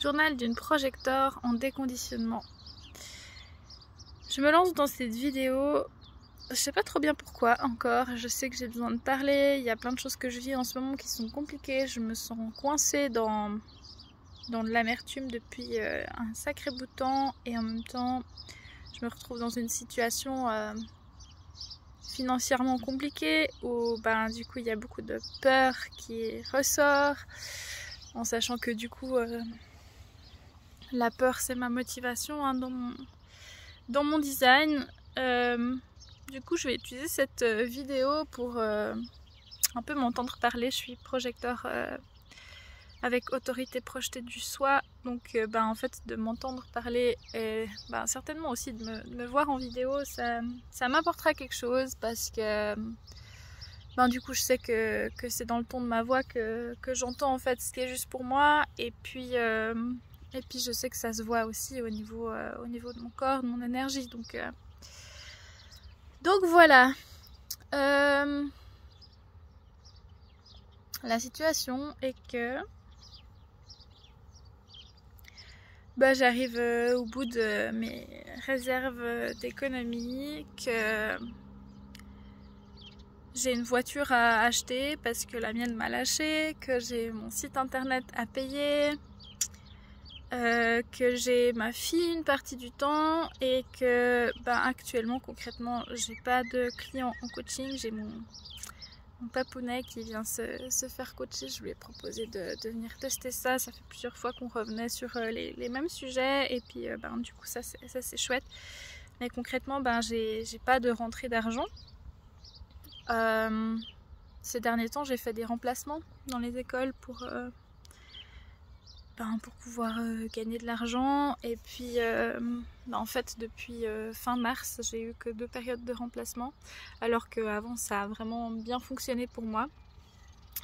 Journal d'une projecteur en déconditionnement. Je me lance dans cette vidéo, je sais pas trop bien pourquoi encore, je sais que j'ai besoin de parler, il y a plein de choses que je vis en ce moment qui sont compliquées, je me sens coincée dans de l'amertume depuis un sacré bout de temps et en même temps je me retrouve dans une situation financièrement compliquée où du coup il y a beaucoup de peur qui ressort en sachant que du coup la peur c'est ma motivation dans mon design. Du coup je vais utiliser cette vidéo pour un peu m'entendre parler. Je suis projecteur avec autorité projetée du soi, donc en fait de m'entendre parler et certainement aussi de me voir en vidéo, ça m'apportera quelque chose parce que du coup je sais que c'est dans le ton de ma voix que j'entends en fait ce qui est juste pour moi, et puis je sais que ça se voit aussi au niveau de mon corps, de mon énergie, donc voilà. La situation est que j'arrive au bout de mes réserves d'économie, que j'ai une voiture à acheter parce que la mienne m'a lâché, que j'ai mon site internet à payer, que j'ai ma fille une partie du temps et que actuellement concrètement j'ai pas de clients en coaching. J'ai mon papounet qui vient se faire coacher. Je lui ai proposé de venir tester ça. Ça fait plusieurs fois qu'on revenait sur les mêmes sujets et puis du coup ça c'est chouette. Mais concrètement j'ai pas de rentrée d'argent. Ces derniers temps j'ai fait des remplacements dans les écoles pour pouvoir gagner de l'argent, et puis en fait depuis fin mars j'ai eu que 2 périodes de remplacement, alors qu'avant ça a vraiment bien fonctionné pour moi.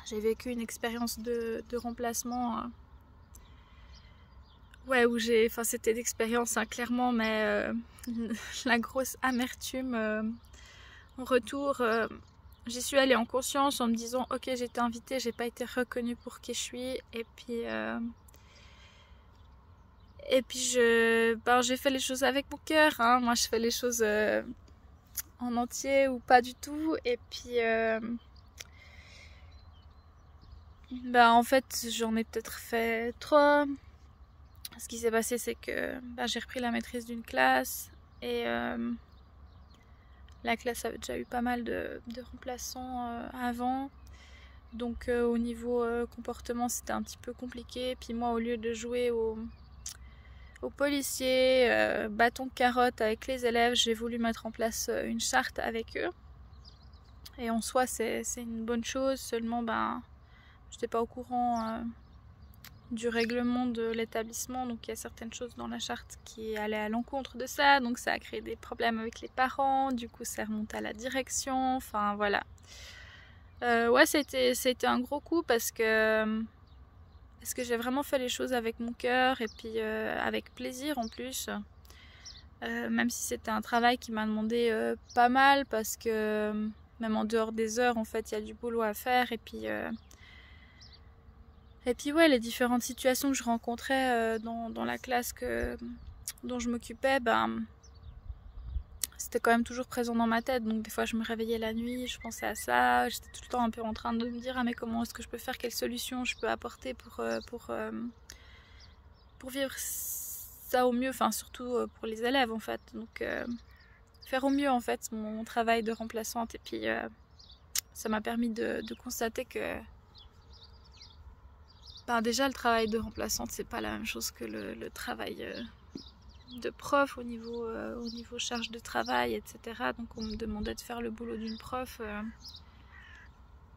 J'ai vécu une expérience de remplacement où c'était d'expérience clairement, mais la grosse amertume en retour, j'y suis allée en conscience en me disant ok, j'ai été invitée, j'ai pas été reconnue pour qui je suis, et puis j'ai fait les choses avec mon cœur, hein. Moi je fais les choses en entier ou pas du tout, et puis en fait j'en ai peut-être fait trop. Ce qui s'est passé c'est que j'ai repris la maîtrise d'une classe, et la classe avait déjà eu pas mal de remplaçants avant, donc au niveau comportement c'était un petit peu compliqué. Puis moi, au lieu de jouer aux policiers, bâton carotte avec les élèves, j'ai voulu mettre en place une charte avec eux. Et en soi, c'est une bonne chose, seulement j'étais pas au courant du règlement de l'établissement, donc il y a certaines choses dans la charte qui allaient à l'encontre de ça, donc ça a créé des problèmes avec les parents, du coup ça remonte à la direction, enfin voilà. C'était un gros coup parce que j'ai vraiment fait les choses avec mon cœur et puis avec plaisir en plus. Même si c'était un travail qui m'a demandé pas mal, parce que même en dehors des heures, en fait, il y a du boulot à faire. Et puis les différentes situations que je rencontrais dans la classe dont je m'occupais, c'était quand même toujours présent dans ma tête. Donc des fois je me réveillais la nuit, je pensais à ça, j'étais tout le temps un peu en train de me dire mais comment est-ce que je peux faire, quelle solution je peux apporter pour vivre ça au mieux, enfin surtout pour les élèves en fait. Donc faire au mieux en fait mon travail de remplaçante, et puis ça m'a permis de constater que déjà le travail de remplaçante c'est pas la même chose que le travail de prof au niveau charge de travail, etc. Donc on me demandait de faire le boulot d'une prof,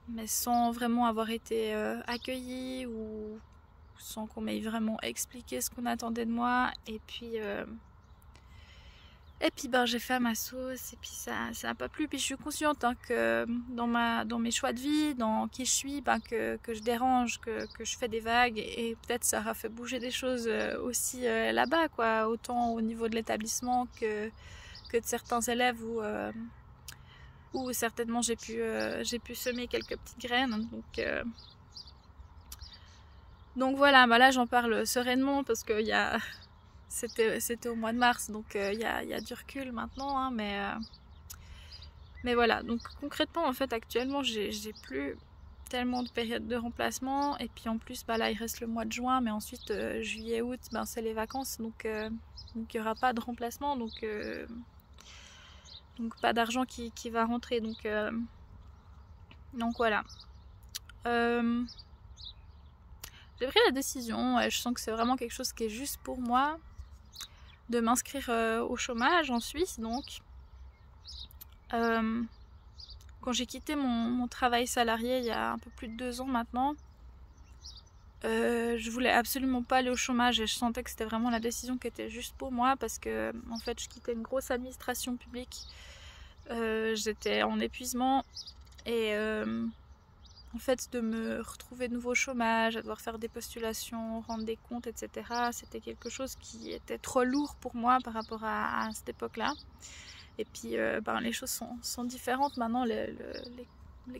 mais sans vraiment avoir été accueillie ou sans qu'on m'ait vraiment expliqué ce qu'on attendait de moi. Et puis j'ai fait à ma sauce, et puis ça n'a pas plu. Puis je suis consciente que dans mes choix de vie, dans qui je suis, que je dérange, que je fais des vagues, et peut-être ça aura fait bouger des choses aussi là-bas, quoi, autant au niveau de l'établissement que de certains élèves où certainement j'ai pu semer quelques petites graines. Donc Donc voilà, bah là j'en parle sereinement parce que c'était au mois de mars, donc il y a du recul maintenant, hein, mais voilà. Donc concrètement, en fait, actuellement, j'ai plus tellement de période de remplacement, et puis en plus, bah là, il reste le mois de juin, mais ensuite juillet, août, ben c'est les vacances, donc il n'y aura pas de remplacement, donc pas d'argent qui va rentrer, donc voilà. J'ai pris la décision, je sens que c'est vraiment quelque chose qui est juste pour moi, de m'inscrire au chômage en Suisse. Donc quand j'ai quitté mon travail salarié il y a un peu plus de 2 ans maintenant, je voulais absolument pas aller au chômage, et je sentais que c'était vraiment la décision qui était juste pour moi, parce que en fait je quittais une grosse administration publique, j'étais en épuisement, et en fait, de me retrouver de nouveau au chômage, à devoir faire des postulations, rendre des comptes, etc., c'était quelque chose qui était trop lourd pour moi par rapport à cette époque-là. Et puis, les choses sont différentes maintenant, les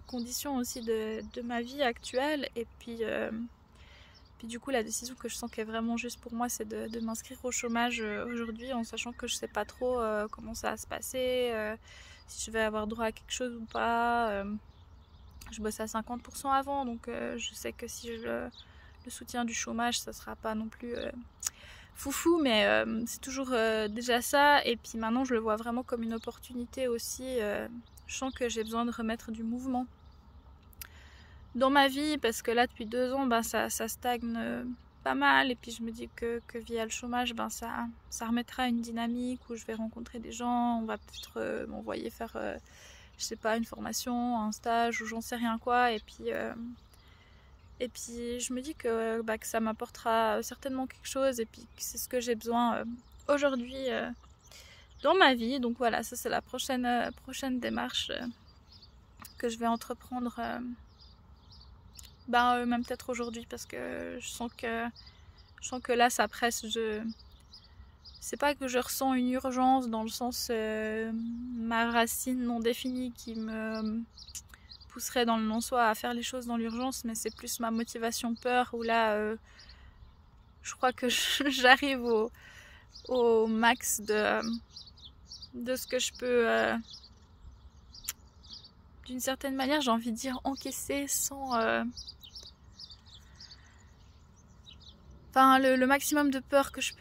conditions aussi de ma vie actuelle. Et puis du coup, la décision que je sens qui est vraiment juste pour moi, c'est de m'inscrire au chômage aujourd'hui, en sachant que je sais pas trop comment ça va se passer, si je vais avoir droit à quelque chose ou pas. Je bossais à 50% avant, donc je sais que si le soutien du chômage, ça sera pas non plus foufou, mais c'est toujours déjà ça. Et puis maintenant, je le vois vraiment comme une opportunité aussi. Je sens que j'ai besoin de remettre du mouvement dans ma vie, parce que là, depuis 2 ans, ça stagne pas mal. Et puis je me dis que via le chômage, ça remettra une dynamique où je vais rencontrer des gens, on va peut-être m'envoyer faire je sais pas, une formation, un stage, ou j'en sais rien quoi, et puis je me dis que ça m'apportera certainement quelque chose, et puis que c'est ce que j'ai besoin aujourd'hui dans ma vie. Donc voilà, ça c'est la prochaine démarche que je vais entreprendre, même peut-être aujourd'hui, parce que je sens que là ça presse. C'est pas que je ressens une urgence dans le sens ma racine non définie qui me pousserait dans le non-soi à faire les choses dans l'urgence, mais c'est plus ma motivation peur, où là je crois que j'arrive au max de ce que je peux d'une certaine manière, j'ai envie de dire, encaisser sans le maximum de peur que je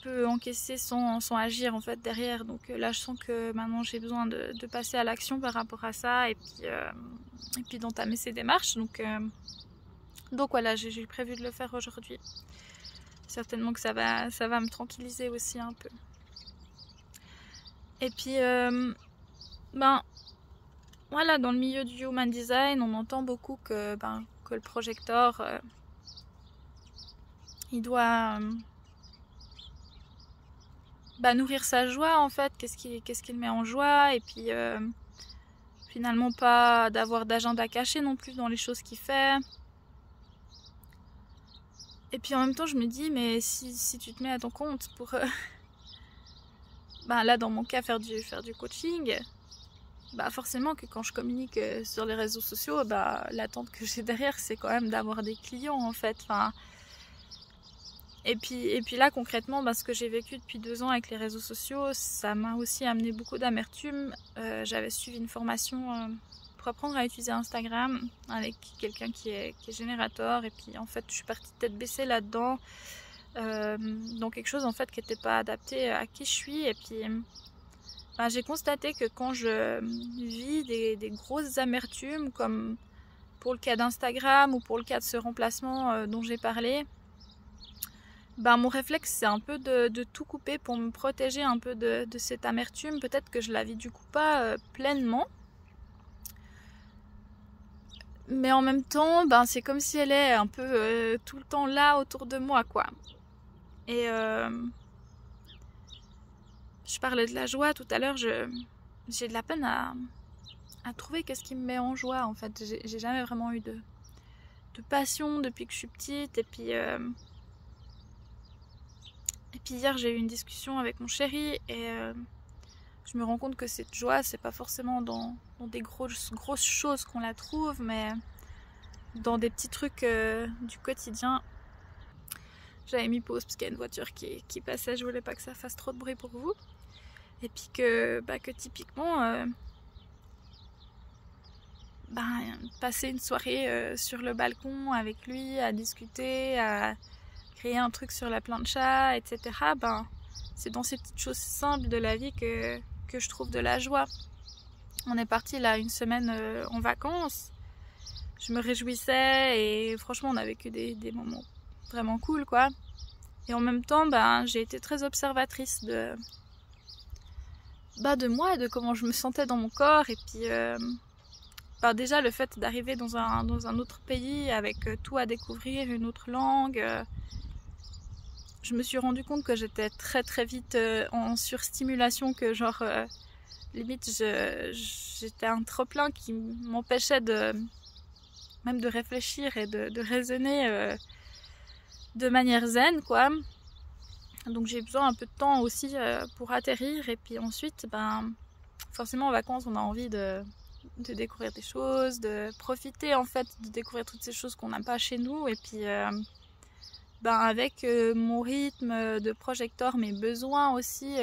peux encaisser sans agir en fait derrière. Donc là je sens que maintenant j'ai besoin de passer à l'action par rapport à ça, et puis d'entamer ces démarches. Donc voilà, j'ai prévu de le faire aujourd'hui. Certainement que ça va me tranquilliser aussi un peu. Et puis voilà, dans le milieu du human design, on entend beaucoup que le projecteur il doit nourrir sa joie en fait, qu'est-ce qui le met en joie, et puis finalement pas d'avoir d'agenda caché non plus dans les choses qu'il fait. Et puis en même temps je me dis, mais si tu te mets à ton compte pour là dans mon cas faire du coaching, forcément que quand je communique sur les réseaux sociaux, l'attente que j'ai derrière, c'est quand même d'avoir des clients en fait. Et puis là concrètement, ce que j'ai vécu depuis 2 ans avec les réseaux sociaux, ça m'a aussi amené beaucoup d'amertume. J'avais suivi une formation pour apprendre à utiliser Instagram avec quelqu'un qui est générateur, et puis en fait je suis partie tête baissée là-dedans, dans quelque chose en fait qui n'était pas adapté à qui je suis. Et puis j'ai constaté que quand je vis des grosses amertumes, comme pour le cas d'Instagram ou pour le cas de ce remplacement dont j'ai parlé, mon réflexe c'est un peu de tout couper pour me protéger un peu de cette amertume. Peut-être que je la vis du coup pas pleinement, mais en même temps c'est comme si elle est un peu tout le temps là autour de moi quoi. Et je parlais de la joie tout à l'heure, j'ai de la peine à trouver qu'est-ce qui me met en joie en fait. J'ai jamais vraiment eu de passion depuis que je suis petite. Et puis hier j'ai eu une discussion avec mon chéri, et je me rends compte que cette joie, c'est pas forcément dans des grosses choses qu'on la trouve, mais dans des petits trucs du quotidien. j'avais mis pause parce qu'il y a une voiture qui passait, je voulais pas que ça fasse trop de bruit pour vous. Et puis que typiquement, passer une soirée sur le balcon avec lui, à discuter, à créer un truc sur la plancha, etc. C'est dans ces petites choses simples de la vie que je trouve de la joie. On est parti là une semaine en vacances. Je me réjouissais et franchement on a vécu des moments vraiment cool quoi. Et en même temps j'ai été très observatrice de moi et de comment je me sentais dans mon corps. Et puis déjà le fait d'arriver dans un autre pays avec tout à découvrir, une autre langue, je me suis rendu compte que j'étais très très vite en surstimulation, que genre limite j'étais un trop-plein qui m'empêchait même de réfléchir et de raisonner de manière zen quoi. Donc j'ai besoin un peu de temps aussi pour atterrir. Et puis ensuite forcément en vacances on a envie de découvrir des choses, de profiter en fait, de découvrir toutes ces choses qu'on n'a pas chez nous. Et puis avec mon rythme de projecteur, mes besoins aussi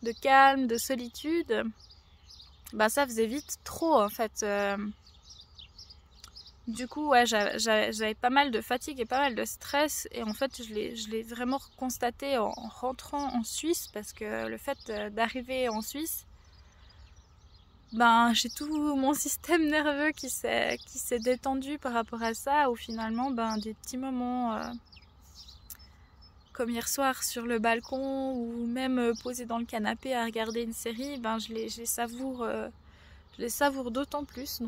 de calme, de solitude, ça faisait vite trop en fait. Du coup ouais, j'avais pas mal de fatigue et pas mal de stress. Et en fait je l'ai vraiment constaté en rentrant en Suisse, parce que le fait d'arriver en Suisse, j'ai tout mon système nerveux qui s'est détendu par rapport à ça, où finalement des petits moments comme hier soir sur le balcon, ou même posé dans le canapé à regarder une série, je les savoure d'autant plus.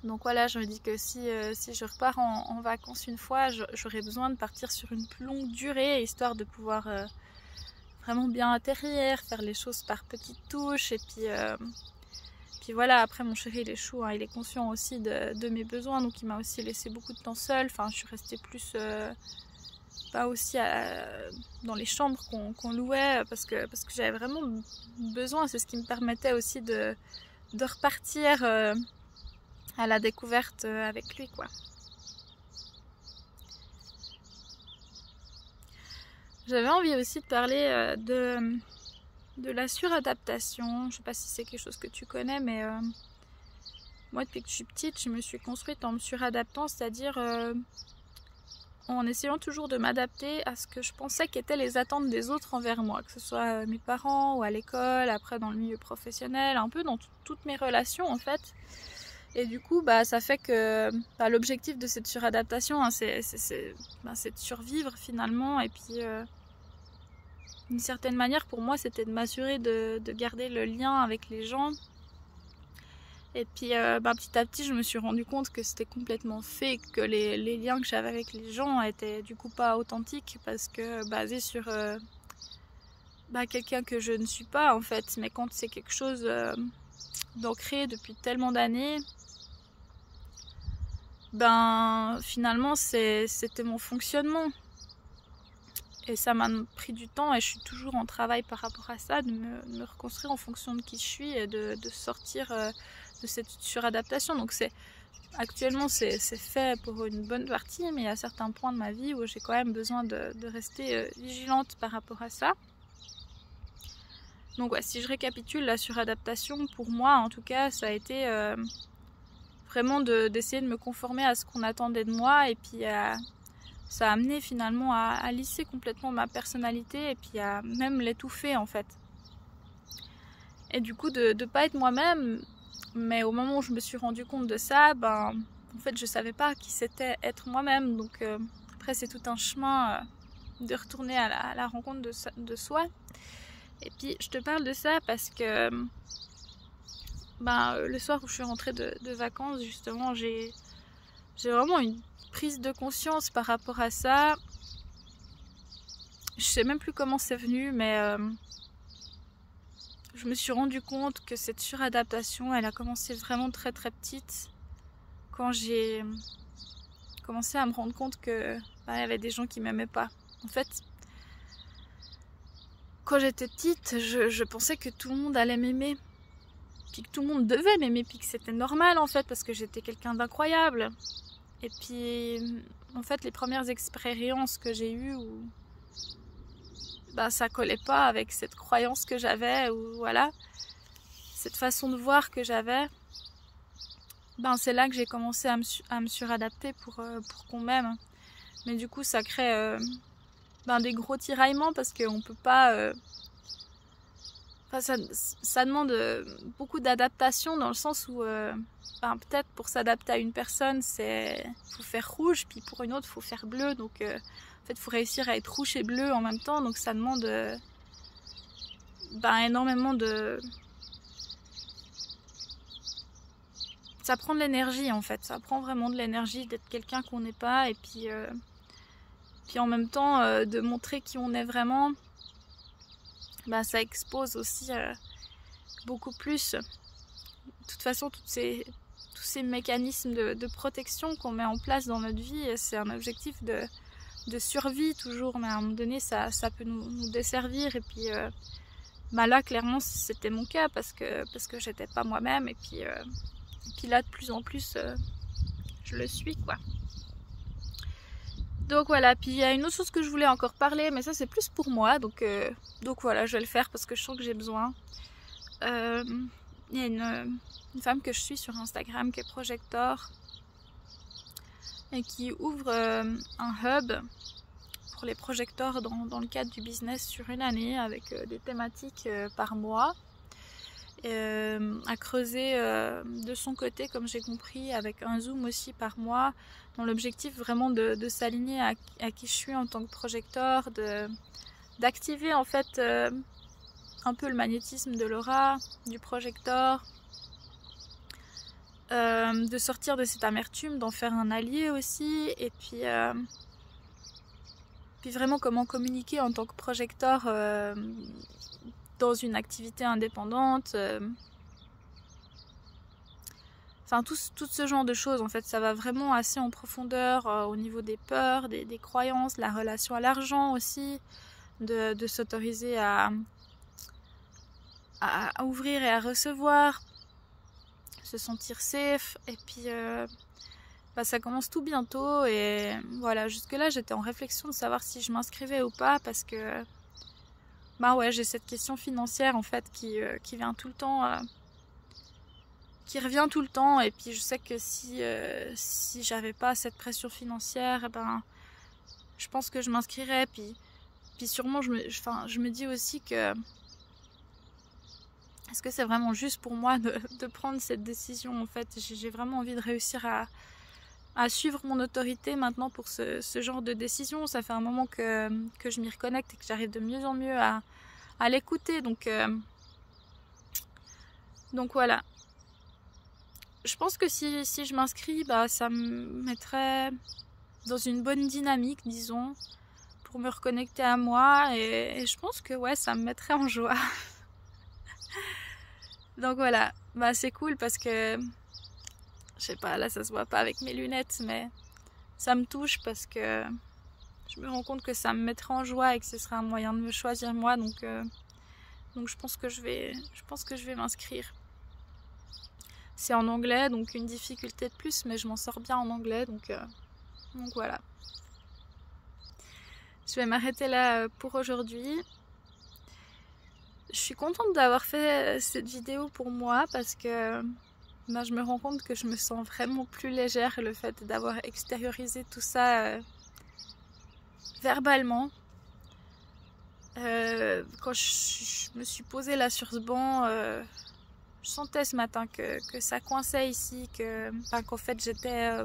Donc voilà, je me dis que si je repars en vacances une fois, j'aurais besoin de partir sur une plus longue durée, histoire de pouvoir vraiment bien atterrir, faire les choses par petites touches. Et puis voilà, après mon chéri il est chou, il est conscient aussi de mes besoins, donc il m'a aussi laissé beaucoup de temps seul. Enfin, je suis restée plus aussi dans les chambres qu'on louait, parce que j'avais vraiment besoin. C'est ce qui me permettait aussi de repartir à la découverte avec lui quoi. J'avais envie aussi de parler de la suradaptation. Je sais pas si c'est quelque chose que tu connais, mais moi depuis que je suis petite, je me suis construite en me suradaptant, c'est-à-dire en essayant toujours de m'adapter à ce que je pensais qu'étaient les attentes des autres envers moi, que ce soit mes parents ou à l'école, après dans le milieu professionnel, un peu dans toutes mes relations en fait. Et du coup, ça fait que l'objectif de cette suradaptation, c'est de survivre finalement. Et puis, d'une certaine manière, pour moi, c'était de m'assurer de garder le lien avec les gens. Et puis, petit à petit, je me suis rendu compte que c'était complètement fake, que les liens que j'avais avec les gens étaient du coup pas authentiques, parce que basés sur quelqu'un que je ne suis pas en fait. Mais quand c'est quelque chose d'ancré depuis tellement d'années, finalement c'était mon fonctionnement. Et ça m'a pris du temps, et je suis toujours en travail par rapport à ça, de me reconstruire en fonction de qui je suis, et de sortir de cette suradaptation. Donc actuellement c'est fait pour une bonne partie, mais il y a certains points de ma vie où j'ai quand même besoin de rester vigilante par rapport à ça. Donc ouais, si je récapitule, la suradaptation pour moi en tout cas, ça a été vraiment d'essayer de me conformer à ce qu'on attendait de moi. Et puis ça a amené finalement à lisser complètement ma personnalité, et puis à même l'étouffer en fait. Et du coup de pas être moi-même. Mais au moment où je me suis rendu compte de ça, en fait je savais pas qui c'était être moi-même. Donc après c'est tout un chemin de retourner à la rencontre de soi. Et puis je te parle de ça parce que le soir où je suis rentrée de vacances, justement, j'ai vraiment une prise de conscience par rapport à ça. Je sais même plus comment c'est venu, mais je me suis rendu compte que cette suradaptation, elle a commencé vraiment très très petite, quand j'ai commencé à me rendre compte que il y avait des gens qui m'aimaient pas. En fait, quand j'étais petite, je pensais que tout le monde allait m'aimer, puis que tout le monde devait m'aimer, puis que c'était normal en fait, parce que j'étais quelqu'un d'incroyable. Et puis en fait, les premières expériences que j'ai eues où ça collait pas avec cette croyance que j'avais, ou voilà, cette façon de voir que j'avais, c'est là que j'ai commencé à me suradapter pour qu'on m'aime. Mais du coup, ça crée des gros tiraillements parce qu'on peut pas... ça demande beaucoup d'adaptation dans le sens où peut-être pour s'adapter à une personne, faut faire rouge, puis pour une autre, faut faire bleu. Donc en fait, faut réussir à être rouge et bleu en même temps. Donc ça demande énormément de... Ça prend de l'énergie en fait. Ça prend vraiment de l'énergie d'être quelqu'un qu'on n'est pas et puis en même temps de montrer qui on est vraiment. Ça expose aussi beaucoup plus. De toute façon, tous ces mécanismes de protection qu'on met en place dans notre vie, c'est un objectif de survie toujours, mais à un moment donné, ça peut nous desservir. Et puis là, clairement, c'était mon cas parce que j'étais pas moi-même. Et puis là, de plus en plus, je le suis, quoi. Donc voilà, puis il y a une autre chose que je voulais encore parler, mais ça c'est plus pour moi, donc voilà, je vais le faire parce que je sens que j'ai besoin. Il y a une femme que je suis sur Instagram qui est Projector et qui ouvre un hub pour les projecteurs dans le cadre du business sur une année avec des thématiques par mois. À creuser de son côté, comme j'ai compris, avec un zoom aussi par mois, dans l'objectif vraiment de s'aligner à qui je suis en tant que projecteur, d'activer en fait un peu le magnétisme de l'aura, du projecteur, de sortir de cette amertume, d'en faire un allié aussi, et puis vraiment comment communiquer en tant que projecteur dans une activité indépendante, tout ce genre de choses en fait, ça va vraiment assez en profondeur au niveau des peurs, des croyances, la relation à l'argent aussi, de s'autoriser à ouvrir et à recevoir, se sentir safe, et puis ça commence tout bientôt, et voilà, jusque là j'étais en réflexion de savoir si je m'inscrivais ou pas, parce que j'ai cette question financière en fait qui vient tout le temps, qui revient tout le temps, et puis je sais que si j'avais pas cette pression financière, je pense que je m'inscrirais, puis sûrement je me dis aussi que est-ce que c'est vraiment juste pour moi de prendre cette décision en fait. J'ai vraiment envie de réussir à suivre mon autorité maintenant pour ce genre de décision. Ça fait un moment que je m'y reconnecte et que j'arrive de mieux en mieux à l'écouter. Donc voilà. Je pense que si je m'inscris, ça me mettrait dans une bonne dynamique, disons, pour me reconnecter à moi. Et je pense que ça me mettrait en joie. Donc voilà. C'est cool parce que je sais pas, là ça se voit pas avec mes lunettes, mais ça me touche parce que je me rends compte que ça me mettrait en joie et que ce sera un moyen de me choisir moi, donc je pense que je vais m'inscrire. C'est en anglais, donc une difficulté de plus, mais je m'en sors bien en anglais, donc voilà. Je vais m'arrêter là pour aujourd'hui. Je suis contente d'avoir fait cette vidéo pour moi parce que je me rends compte que je me sens vraiment plus légère, le fait d'avoir extériorisé tout ça verbalement. Quand je me suis posée là sur ce banc, je sentais ce matin que ça coinçait ici, qu'en fait j'étais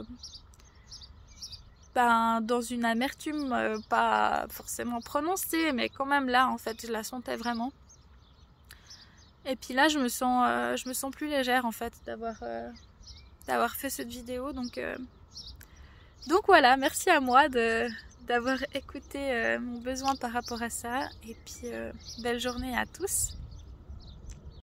dans une amertume pas forcément prononcée, mais quand même là en fait je la sentais vraiment. Et puis là je me sens plus légère en fait d'avoir fait cette vidéo, donc voilà, merci à moi d'avoir écouté mon besoin par rapport à ça, et puis belle journée à tous.